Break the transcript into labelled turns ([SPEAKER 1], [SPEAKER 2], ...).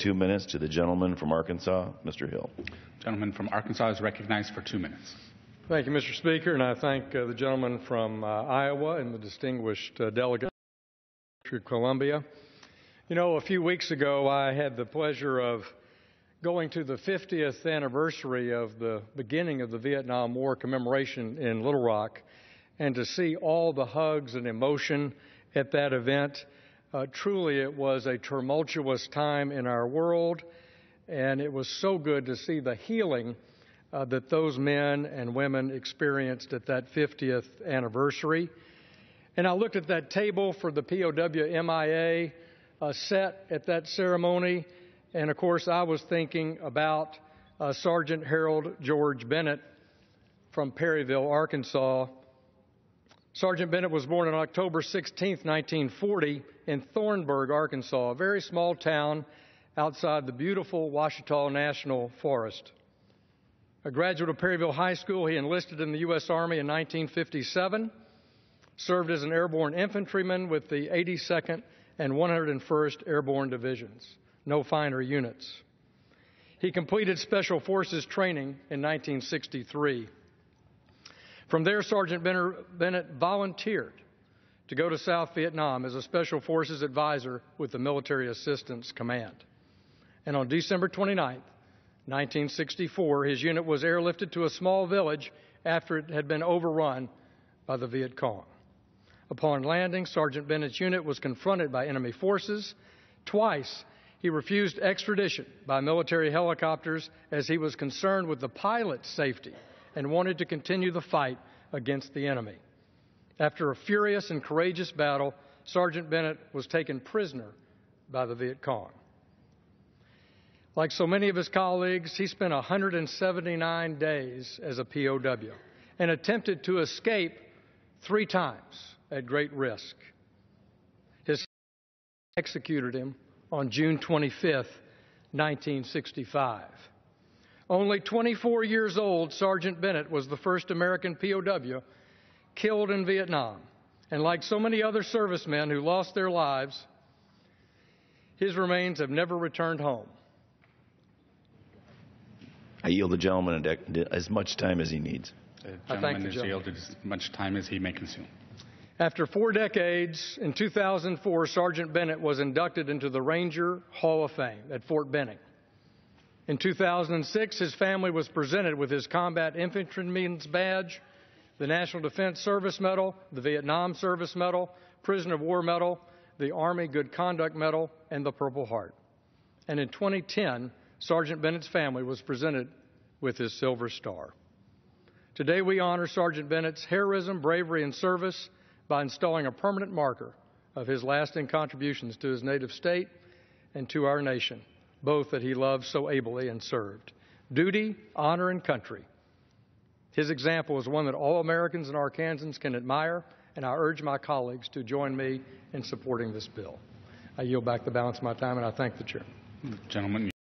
[SPEAKER 1] 2 minutes to the gentleman from Arkansas, Mr. Hill.
[SPEAKER 2] Gentleman from Arkansas is recognized for 2 minutes.
[SPEAKER 3] Thank you, Mr. Speaker, and I thank the gentleman from Iowa and the distinguished delegate from Columbia. You know, a few weeks ago, I had the pleasure of going to the 50th anniversary of the beginning of the Vietnam War commemoration in Little Rock, and to see all the hugs and emotion at that event. Truly, it was a tumultuous time in our world, and it was so good to see the healing that those men and women experienced at that 50th anniversary. And I looked at that table for the POW MIA set at that ceremony, and of course I was thinking about Sergeant Harold George Bennett from Perryville, Arkansas. Sergeant Bennett was born on October 16, 1940, in Thornburg, Arkansas, a very small town outside the beautiful Ouachita National Forest. A graduate of Perryville High School, he enlisted in the U.S. Army in 1957, served as an airborne infantryman with the 82nd and 101st Airborne Divisions, no finer units. He completed Special Forces training in 1963. From there, Sergeant Bennett volunteered to go to South Vietnam as a Special Forces advisor with the Military Assistance Command. And on December 29, 1964, his unit was airlifted to a small village after it had been overrun by the Viet Cong. Upon landing, Sergeant Bennett's unit was confronted by enemy forces. Twice, he refused extradition by military helicopters as he was concerned with the pilot's safety and wanted to continue the fight against the enemy. After a furious and courageous battle, Sergeant Bennett was taken prisoner by the Viet Cong. Like so many of his colleagues, he spent 179 days as a POW and attempted to escape 3 times at great risk. His executed him on June 25, 1965. Only 24 years old, Sergeant Bennett was the first American POW killed in Vietnam. And like so many other servicemen who lost their lives, his remains have never returned home.
[SPEAKER 1] I yield the gentleman as much time as he needs.
[SPEAKER 2] The gentleman is yielded as much time as he may consume.
[SPEAKER 3] After 4 decades, in 2004, Sergeant Bennett was inducted into the Ranger Hall of Fame at Fort Benning. In 2006, his family was presented with his Combat Infantryman's Badge, the National Defense Service Medal, the Vietnam Service Medal, Prisoner of War Medal, the Army Good Conduct Medal, and the Purple Heart. And in 2010, Sergeant Bennett's family was presented with his Silver Star. Today, we honor Sergeant Bennett's heroism, bravery, and service by installing a permanent marker of his lasting contributions to his native state and to our nation, both that he loved so ably and served. Duty, honor, and country. His example is one that all Americans and Arkansans can admire, and I urge my colleagues to join me in supporting this bill. I yield back the balance of my time, and I thank the chair.
[SPEAKER 2] Gentleman.